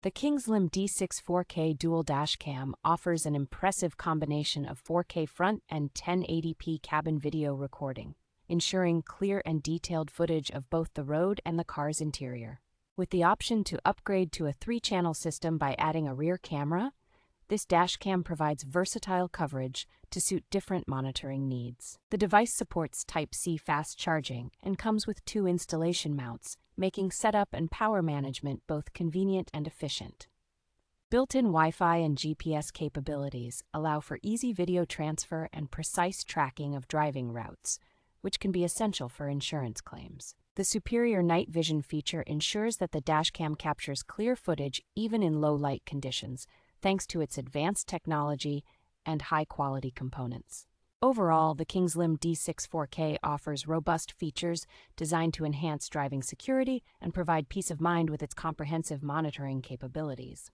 The Kingslim D6-4K dual dashcam offers an impressive combination of 4K front and 1080p cabin video recording, ensuring clear and detailed footage of both the road and the car's interior. With the option to upgrade to a 3-channel system by adding a rear camera, this dashcam provides versatile coverage to suit different monitoring needs. The device supports Type-C fast charging and comes with 2 installation mounts, making setup and power management both convenient and efficient. Built-in Wi-Fi and GPS capabilities allow for easy video transfer and precise tracking of driving routes, which can be essential for insurance claims. The superior night vision feature ensures that the dashcam captures clear footage even in low-light conditions, thanks to its advanced technology and high-quality components. Overall, the Kingslim D6-4K offers robust features designed to enhance driving security and provide peace of mind with its comprehensive monitoring capabilities.